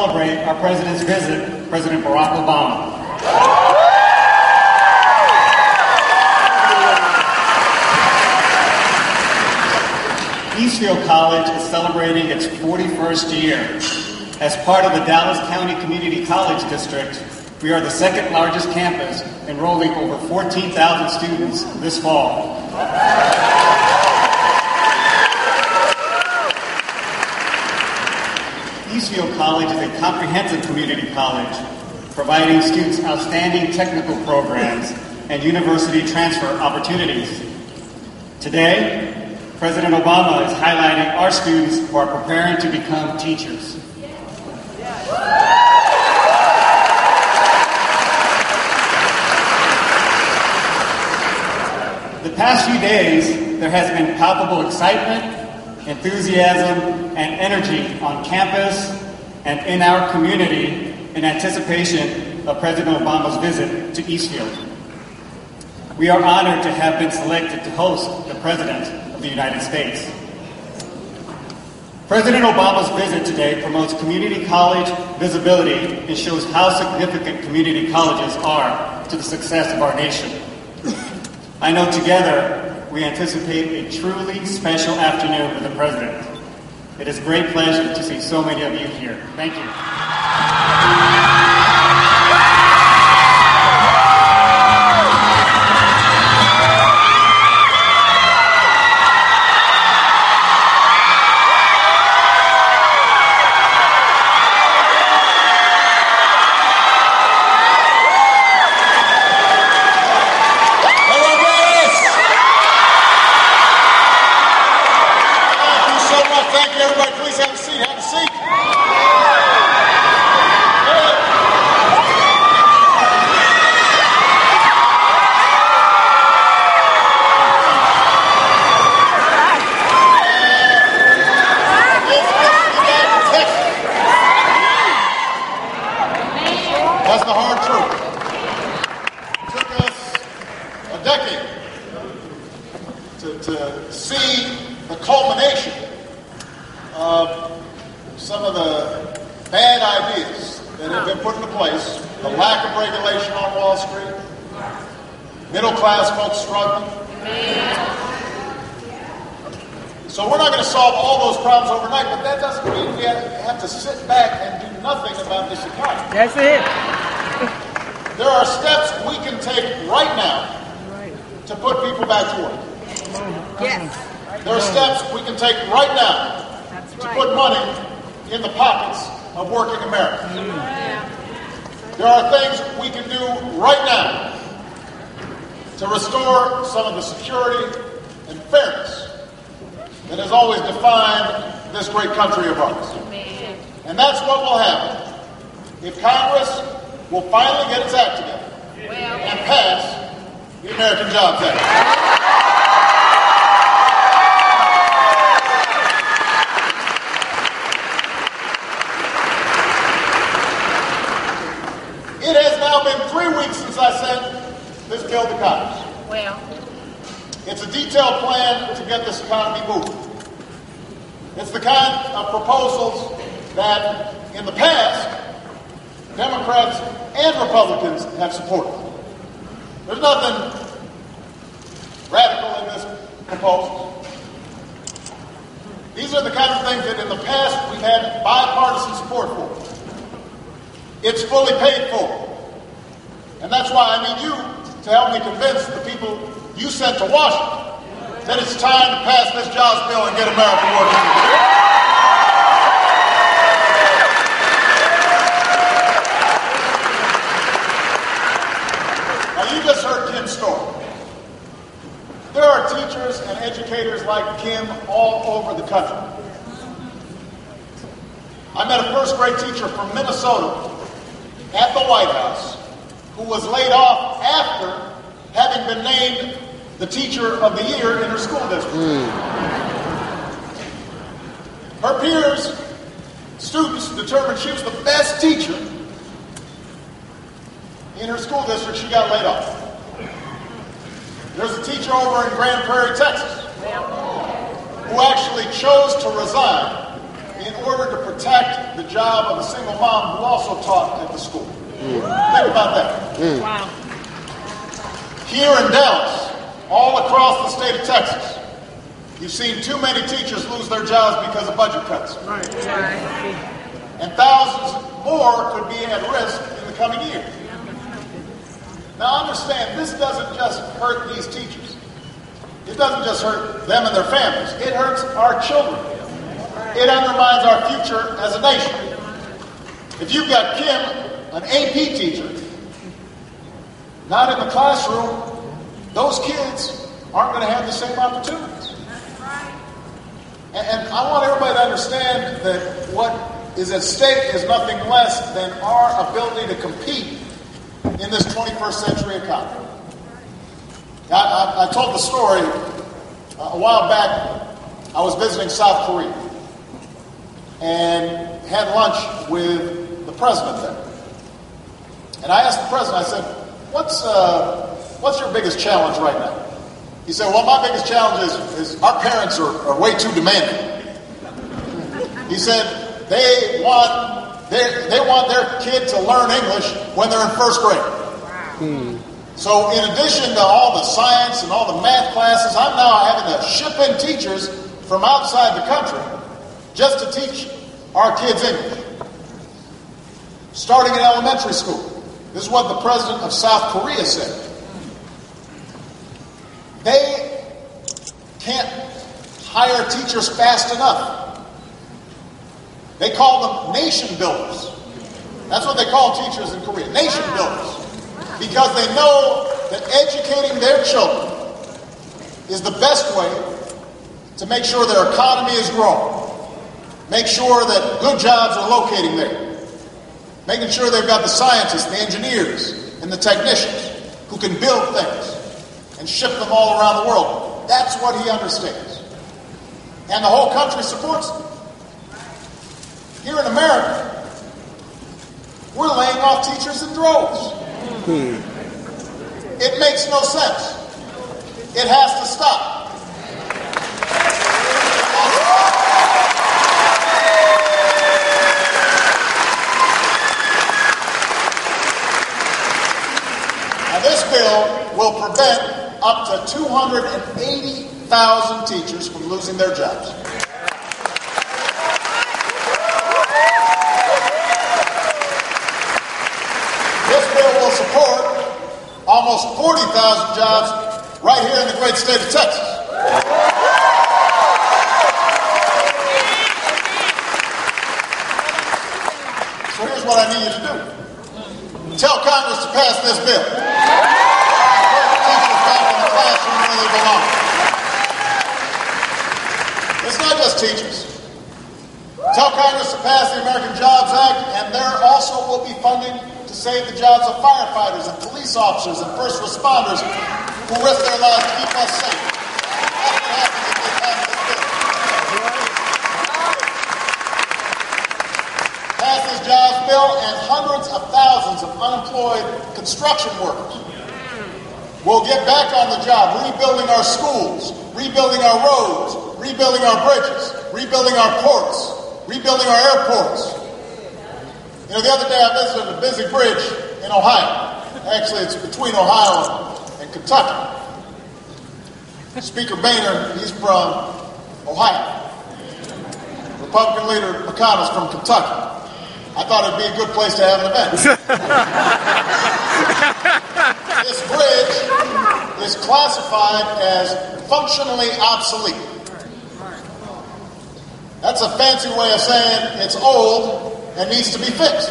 Celebrate our President's visit, President Barack Obama. Eastfield College is celebrating its 41st year. As part of the Dallas County Community College District, we are the second largest campus, enrolling over 14,000 students this fall. Eastfield College is a comprehensive community college, providing students outstanding technical programs and university transfer opportunities. Today, President Obama is highlighting our students who are preparing to become teachers. The past few days, there has been palpable excitement, enthusiasm, and energy on campus and in our community in anticipation of President Obama's visit to Eastfield. We are honored to have been selected to host the President of the United States. President Obama's visit today promotes community college visibility and shows how significant community colleges are to the success of our nation. I know together we anticipate a truly special afternoon with the President. It is a great pleasure to see so many of you here. Thank you. That's the hard truth. It took us a decade to see the culmination of some of the bad ideas that have been put into place, the lack of regulation on Wall Street, middle-class folks struggling. So we're not going to solve all those problems overnight, but that doesn't mean we have to sit back and do nothing about this economy. That's it. There are steps we can take right now to put people back to work. Yes. There are steps we can take right now to put money in the pockets of working Americans. There are things we can do right now to restore some of the security and fairness that has always defined this great country of ours. And that's what will happen if Congress will finally get its act together and pass the American Jobs Act. It has now been 3 weeks since I sent this bill to Congress. It's a detailed plan to get this economy moving. It's the kind of proposals that, in the past, Democrats and Republicans have supported. There's nothing radical in this proposal. These are the kind of things that in the past we've had bipartisan support for. It's fully paid for. And that's why I need you to help me convince the people you sent to Washington that it's time to pass this jobs bill and get America working again. Now, you just heard Kim's story. There are teachers and educators like Kim all over the country. I met a first-grade teacher from Minnesota at the White House who was laid off after having been named the Teacher of the Year in her school district. Her peers, students, determined she was the best teacher in her school district. She got laid off. There's a teacher over in Grand Prairie, Texas, who actually chose to resign in order to protect the job of a single mom who also taught at the school. Think about that. Wow. Here in Dallas, all across the state of Texas, you've seen too many teachers lose their jobs because of budget cuts. Right. And thousands more could be at risk in the coming year. Now understand, this doesn't just hurt these teachers. It doesn't just hurt them and their families. It hurts our children. It undermines our future as a nation. If you've got Kim, an AP teacher, not in the classroom, those kids aren't going to have the same opportunities. And I want everybody to understand that what is at stake is nothing less than our ability to compete in this 21st century economy. I told the story a while back. I was visiting South Korea and had lunch with the president there. And I asked the president, I said, what's your biggest challenge right now? He said, well, my biggest challenge is our parents are way too demanding. He said they want their kid to learn English when they're in first grade. So in addition to all the science and all the math classes, I'm now having to ship in teachers from outside the country just to teach our kids English. Starting in elementary school. This is what the president of South Korea said. They can't hire teachers fast enough. They call them nation builders. That's what they call teachers in Korea, nation builders. Because they know that educating their children is the best way to make sure their economy is growing. Make sure that good jobs are locating there. Making sure they've got the scientists, the engineers, and the technicians who can build things and ship them all around the world. That's what he understands. And the whole country supports him. Here in America, we're laying off teachers in droves. It makes no sense. It has to stop. Now, this bill will prevent up to 280,000 teachers from losing their jobs. Support almost 40,000 jobs right here in the great state of Texas. So here's what I need you to do. Tell Congress to pass this bill. Put teachers back in the classroom where they belong. It's not just teachers. Tell Congress to pass the American Jobs Act, and there also will be funding to save the jobs of firefighters and police officers and first responders who risk their lives to keep us safe. That's what happens if they pass this bill. Pass this jobs bill, and hundreds of thousands of unemployed construction workers will get back on the job, rebuilding our schools, rebuilding our roads, rebuilding our bridges, rebuilding our ports, rebuilding our airports. You know, the other day I visited a busy bridge in Ohio. Actually, it's between Ohio and Kentucky. Speaker Boehner, he's from Ohio. Republican leader McConnell's from Kentucky. I thought it'd be a good place to have an event. This bridge is classified as functionally obsolete. That's a fancy way of saying it's old and needs to be fixed.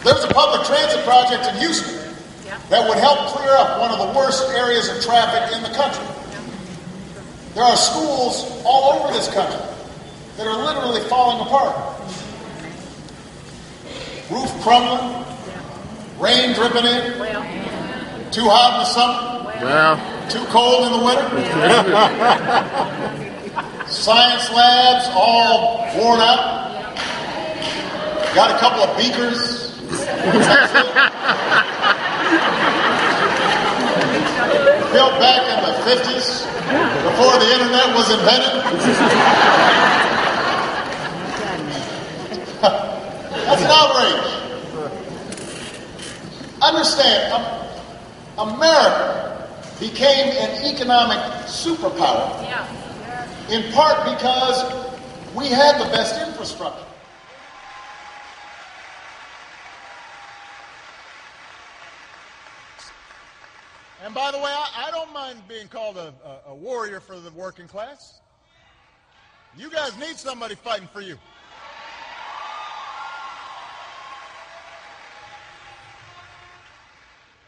There's a public transit project in Houston that would help clear up one of the worst areas of traffic in the country. There are schools all over this country that are literally falling apart. Roof crumbling, rain dripping in, too hot in the summer, too cold in the winter. Science labs all worn out. Got a couple of beakers. built back in the 50s before the internet was invented? That's an outrage. Understand, America became an economic superpower in part because we had the best infrastructure. And by the way, I don't mind being called a warrior for the working class. You guys need somebody fighting for you.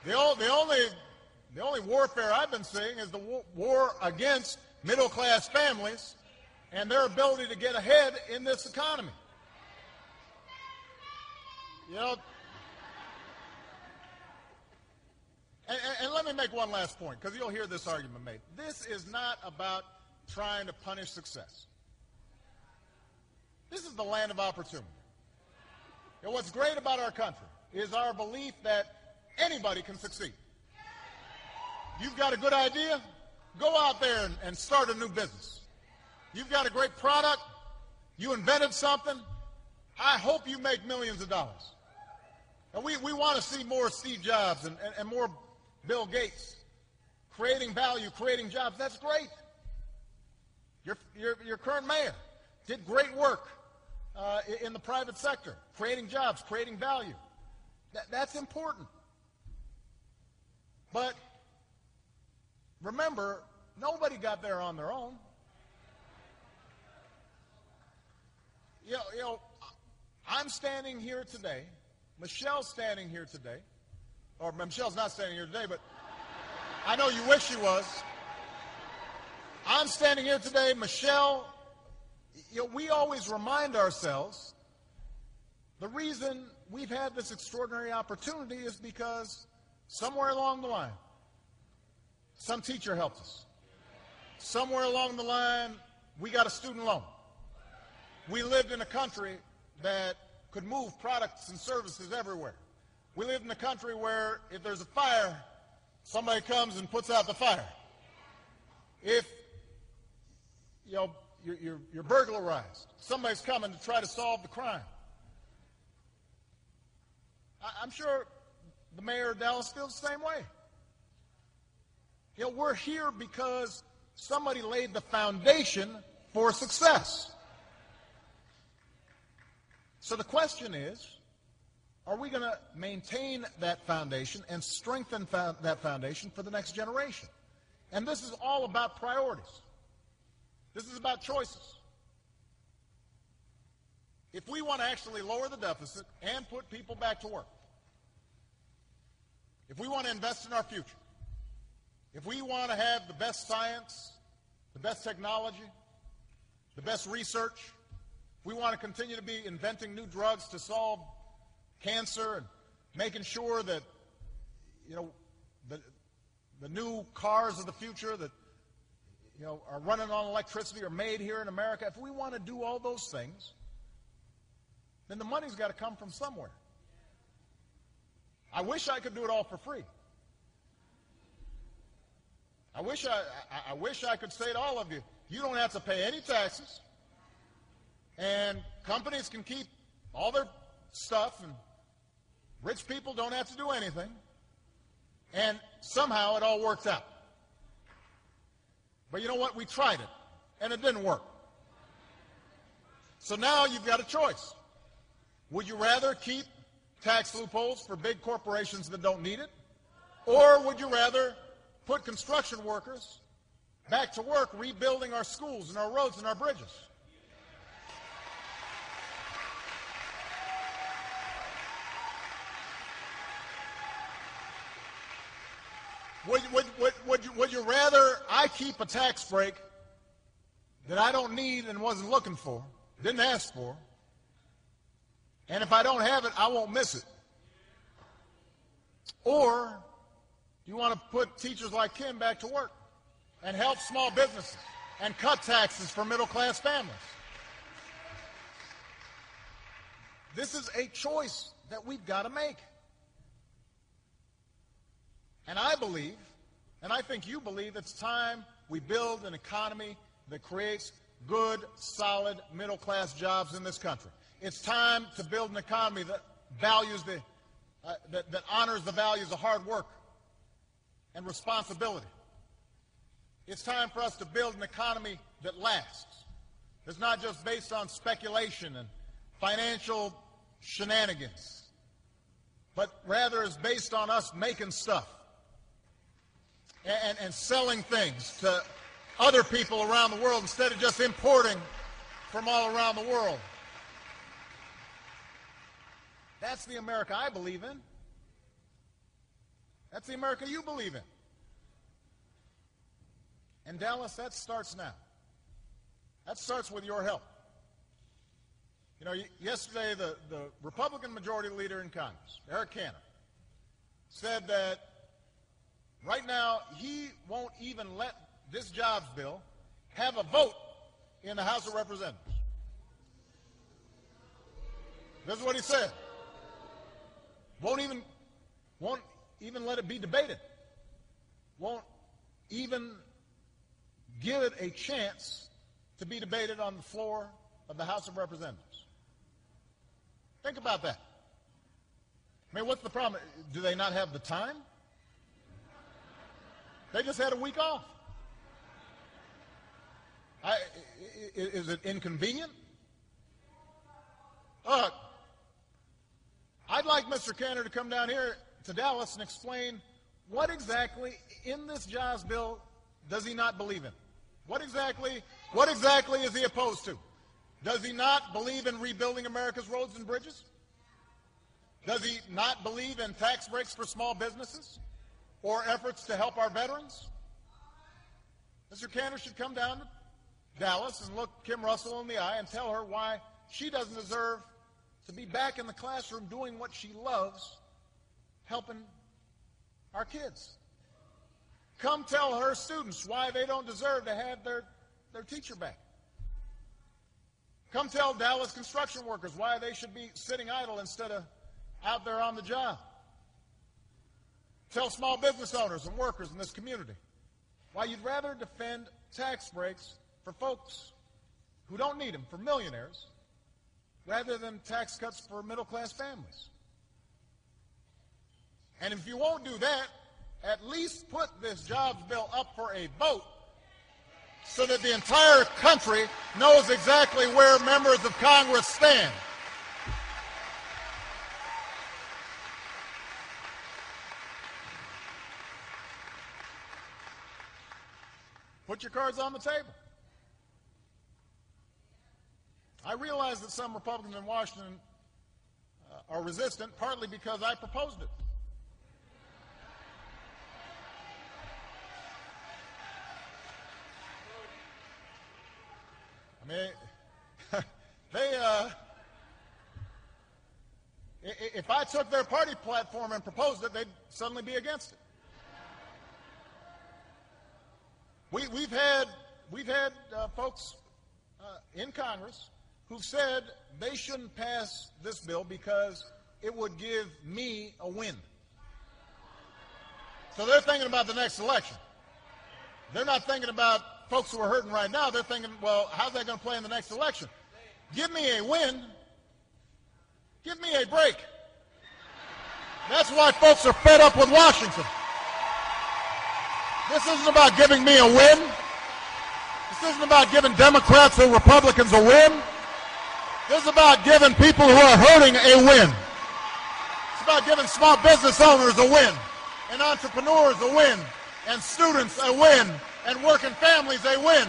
The only warfare I've been seeing is the war against middle-class families and their ability to get ahead in this economy. You know, and let me make one last point, because you'll hear this argument made. This is not about trying to punish success. This is the land of opportunity. And what's great about our country is our belief that anybody can succeed. You've got a good idea, go out there and start a new business. You've got a great product, you invented something, I hope you make millions of dollars. And we want to see more Steve Jobs and more Bill Gates creating value, creating jobs. That's great. Your current mayor did great work in the private sector, creating jobs, creating value. That's important. But remember, nobody got there on their own. You know, I'm standing here today. Michelle's standing here today. Or Michelle's not standing here today, but I know you wish she was. I'm standing here today. Michelle, you know, we always remind ourselves the reason we've had this extraordinary opportunity is because somewhere along the line, some teacher helped us. Somewhere along the line, we got a student loan. We lived in a country that could move products and services everywhere. We lived in a country where if there's a fire, somebody comes and puts out the fire. If you're burglarized, somebody's coming to try to solve the crime. I'm sure the mayor of Dallas feels the same way. You know, we're here because somebody laid the foundation for success. So the question is, are we going to maintain that foundation and strengthen that foundation for the next generation? And this is all about priorities. This is about choices. If we want to actually lower the deficit and put people back to work, if we want to invest in our future, if we want to have the best science, the best technology, the best research, if we want to continue to be inventing new drugs to solve cancer and making sure that, you know, the new cars of the future that, you know, are running on electricity are made here in America, if we want to do all those things, then the money's got to come from somewhere. I wish I could do it all for free. I wish I could say to all of you, you don't have to pay any taxes, and companies can keep all their stuff, and rich people don't have to do anything, and somehow it all works out. But you know what? We tried it, and it didn't work. So now you've got a choice. Would you rather keep tax loopholes for big corporations that don't need it? Or would you rather put construction workers back to work rebuilding our schools and our roads and our bridges? Would you rather I keep a tax break that I don't need and wasn't looking for, didn't ask for, and if I don't have it, I won't miss it? Or do you want to put teachers like Kim back to work and help small businesses and cut taxes for middle-class families? This is a choice that we've got to make. And I believe And I think you believe it's time we build an economy that creates good, solid, middle-class jobs in this country. It's time to build an economy that values that honors the values of hard work and responsibility. It's time for us to build an economy that lasts. It's not just based on speculation and financial shenanigans, but rather is based on us making stuff and selling things to other people around the world instead of just importing from all around the world. That's the America I believe in. That's the America you believe in. And Dallas, that starts now. That starts with your help. You know, yesterday the Republican Majority Leader in Congress, Eric Cantor, said that right now he won't even let this jobs bill have a vote in the House of Representatives. This is what he said. Won't even let it be debated. Won't even give it a chance to be debated on the floor of the House of Representatives. Think about that. I mean, what's the problem? Do they not have the time? They just had a week off. Is it inconvenient? I'd like Mr. Cantor to come down here to Dallas and explain what exactly in this jobs bill does he not believe in? What exactly is he opposed to? Does he not believe in rebuilding America's roads and bridges? Does he not believe in tax breaks for small businesses or efforts to help our veterans? Mr. Cantor should come down to Dallas and look Kim Russell in the eye and tell her why she doesn't deserve to be back in the classroom doing what she loves, helping our kids. Come tell her students why they don't deserve to have their teacher back. Come tell Dallas construction workers why they should be sitting idle instead of out there on the job. Tell small business owners and workers in this community why you'd rather defend tax breaks for folks who don't need them, for millionaires, rather than tax cuts for middle-class families. And if you won't do that, at least put this jobs bill up for a vote so that the entire country knows exactly where members of Congress stand. Put your cards on the table. I realize that some Republicans in Washington are resistant, partly because I proposed it. I mean, if I took their party platform and proposed it, they'd suddenly be against it. We've had folks in Congress who've said they shouldn't pass this bill because it would give me a win. So they're thinking about the next election. They're not thinking about folks who are hurting right now. They're thinking, well, how's that going to play in the next election? Give me a win. Give me a break. That's why folks are fed up with Washington. This isn't about giving me a win. This isn't about giving Democrats or Republicans a win. This is about giving people who are hurting a win. It's about giving small business owners a win, and entrepreneurs a win, and students a win, and working families a win.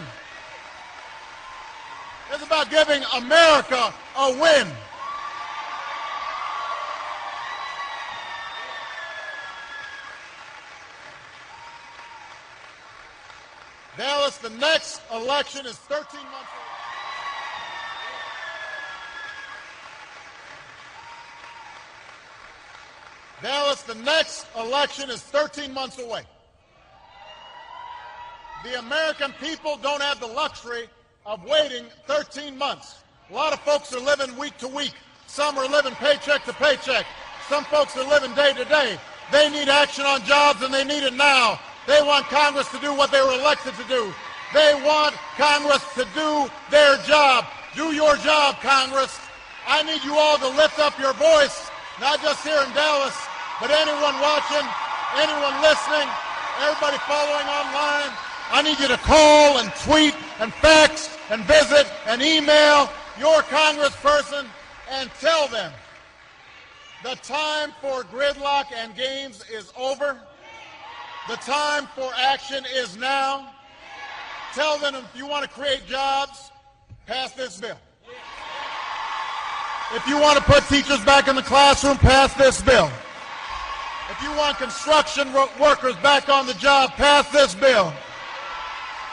It's about giving America a win. Dallas, the next election is 13 months away. Dallas, the next election is 13 months away. The American people don't have the luxury of waiting 13 months. A lot of folks are living week to week. Some are living paycheck to paycheck. Some folks are living day to day. They need action on jobs, and they need it now. They want Congress to do what they were elected to do. They want Congress to do their job. Do your job, Congress. I need you all to lift up your voice, not just here in Dallas, but anyone watching, anyone listening, everybody following online. I need you to call and tweet and fax and visit and email your congressperson and tell them the time for gridlock and games is over. The time for action is now. Tell them if you want to create jobs, pass this bill. If you want to put teachers back in the classroom, pass this bill. If you want construction workers back on the job, pass this bill.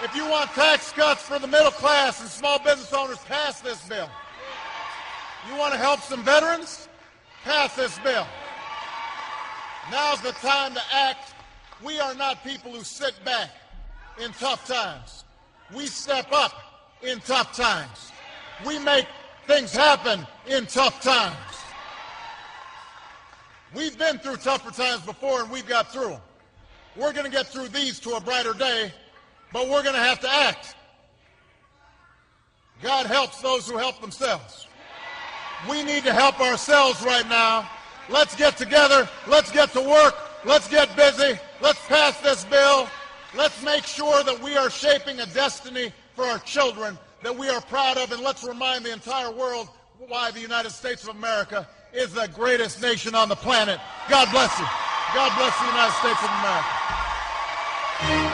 If you want tax cuts for the middle class and small business owners, pass this bill. You want to help some veterans? Pass this bill. Now's the time to act. We are not people who sit back in tough times. We step up in tough times. We make things happen in tough times. We've been through tougher times before, and we've got through them. We're going to get through these to a brighter day, but we're going to have to act. God helps those who help themselves. We need to help ourselves right now. Let's get together. Let's get to work. Let's get busy. Let's pass this bill. Let's make sure that we are shaping a destiny for our children that we are proud of, and let's remind the entire world why the United States of America is the greatest nation on the planet. God bless you. God bless the United States of America.